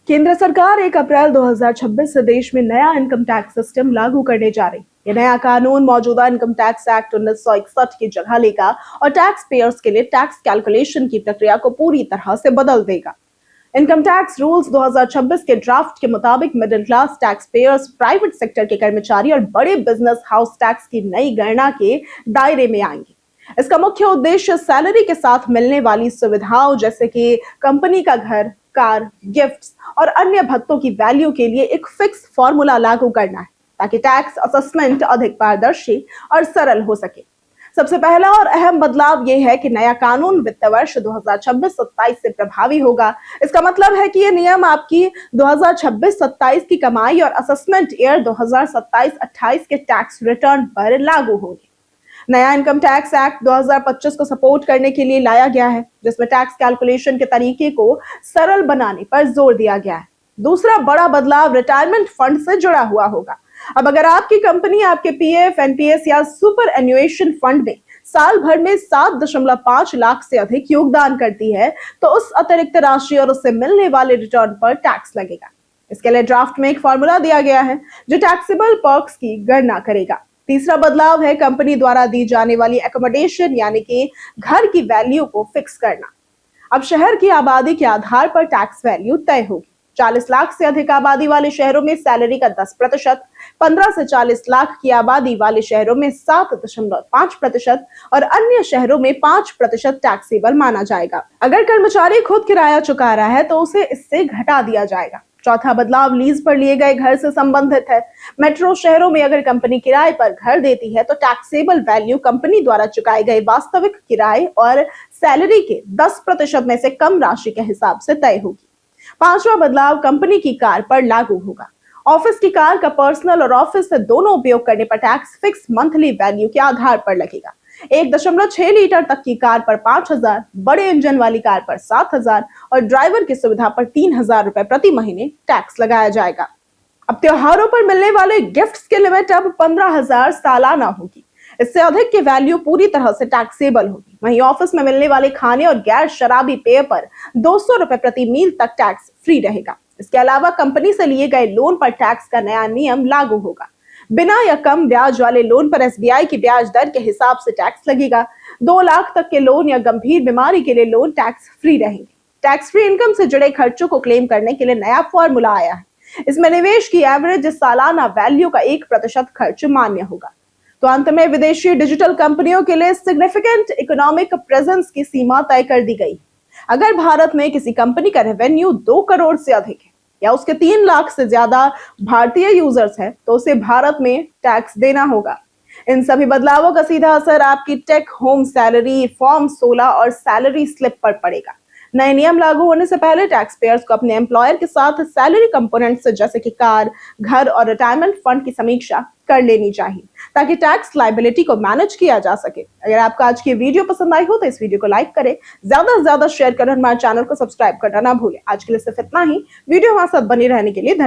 केंद्र सरकार 1 अप्रैल 2026 से देश में नया इनकम टैक्स सिस्टम लागू करने जा रही है। ये नया कानून मौजूदा इनकम टैक्स एक्ट 1961 की जगह लेगा और टैक्स पेयर्स के लिए टैक्स कैलकुलेशन की प्रक्रिया को पूरी तरह से बदल देगा। इनकम टैक्स रूल्स 2026 के ड्राफ्ट के मुताबिक middle class tax payers, private sector के कर्मचारी और बड़े बिजनेस हाउस टैक्स की नई गणना के दायरे में आएंगे। इसका मुख्य उद्देश्य सैलरी के साथ मिलने वाली सुविधाओं जैसे कि कंपनी का घर, कार, गिफ्ट्स और अन्य भत्तों की वैल्यू के लिए एक फिक्स फॉर्मूला लागू करना है, ताकि टैक्स असेसमेंट अधिक पारदर्शी और सरल हो सके। सबसे पहला और अहम बदलाव यह है कि नया कानून वित्त वर्ष 2026-27 से प्रभावी होगा। इसका मतलब है कि ये नियम आपकी 2026-27 की कमाई और असेसमेंट ईयर 2027-28 के टैक्स रिटर्न पर लागू होगी। नया इनकम टैक्स एक्ट 2025 को सपोर्ट करने के लिए लाया गया है, जिसमें टैक्स कैलकुलेशन के तरीके को सरल बनाने पर जोर दिया गया है। दूसरा बड़ा बदलाव रिटायरमेंट फंड से जुड़ा हुआ होगा। अब अगर आपकी कंपनी आपके पीएफ, एनपीएस या सुपर एन्युएशन फंड में साल भर में 7.5 लाख से अधिक योगदान करती है, तो उस अतिरिक्त राशि और उससे मिलने वाले रिटर्न पर टैक्स लगेगा। इसके लिए ड्राफ्ट में एक फॉर्मूला दिया गया है जो टैक्सेबल पर्क्स की गणना करेगा। तीसरा बदलाव है कंपनी द्वारा दी जाने वाली एकोमोडेशन यानी कि घर की वैल्यू को फिक्स करना। अब शहर की आबादी के आधार पर टैक्स वैल्यू तय होगी। 40 लाख से अधिक आबादी वाले शहरों में सैलरी का 10%, 15 से 40 लाख की आबादी वाले शहरों में 7.5% और अन्य शहरों में 5% टैक्सेबल माना जाएगा। अगर कर्मचारी खुद किराया चुका रहा है तो उसे इससे घटा दिया जाएगा। चौथा बदलाव लीज पर लिए गए घर से संबंधित है। मेट्रो शहरों में अगर कंपनी किराए पर घर देती है तो टैक्सेबल वैल्यू कंपनी द्वारा चुकाए गए वास्तविक किराए और सैलरी के 10% में से कम राशि के हिसाब से तय होगी। पांचवा बदलाव कंपनी की कार पर लागू होगा। ऑफिस की कार का पर्सनल और ऑफिस से दोनों उपयोग करने पर टैक्स फिक्स मंथली वैल्यू के आधार पर लगेगा। 1.6 लीटर तक की कार पर 5,000, बड़े इंजन वाली कार पर 7,000 और ड्राइवर की सुविधा पर 3,000 रुपए प्रति महीने टैक्स लगाया जाएगा। अब त्योहारों पर मिलने वाले गिफ्ट्स की लिमिट अब 15,000 सालाना होगी। इससे अधिक की वैल्यू पूरी तरह से टैक्सेबल होगी। वहीं ऑफिस में मिलने वाले खाने और गैर शराबी पेय पर 200 रुपए प्रति मील तक टैक्स फ्री रहेगा। इसके अलावा कंपनी से लिए गए लोन पर टैक्स का नया नियम लागू होगा। बिना या कम ब्याज वाले लोन पर एसबीआई की ब्याज दर के हिसाब से टैक्स लगेगा। 2 लाख तक के लोन या गंभीर बीमारी के लिए लोन टैक्स फ्री रहेंगे। टैक्स फ्री इनकम से जुड़े खर्चों को क्लेम करने के लिए नया फॉर्मूला आया है। इसमें निवेश की एवरेज सालाना वैल्यू का 1% खर्च मान्य होगा। तो अंत में विदेशी डिजिटल कंपनियों के लिए सिग्निफिकेंट इकोनॉमिक प्रेजेंस की सीमा तय कर दी गई। अगर भारत में किसी कंपनी का रेवेन्यू 2 करोड़ से अधिक है या उसके 3 लाख से ज्यादा भारतीय यूजर्स हैं, तो उसे भारत में टैक्स देना होगा। इन सभी बदलावों का सीधा असर आपकी टेक होम सैलरी, फॉर्म 16 और सैलरी स्लिप पर पड़ेगा। नए नियम लागू होने से पहले टैक्स पेयर्स को अपने एम्प्लॉयर के साथ सैलरी कंपोनेंट्स जैसे कि कार, घर और रिटायरमेंट फंड की समीक्षा कर लेनी चाहिए, ताकि टैक्स लायबिलिटी को मैनेज किया जा सके। अगर आपको आज की वीडियो पसंद आई हो तो इस वीडियो को लाइक करें, ज्यादा से ज्यादा शेयर करें, हमारे चैनल को सब्सक्राइब करना ना भूलें। आज के लिए सिर्फ इतना ही। वीडियो हमारे साथ बने रहने के लिए धन्यवाद।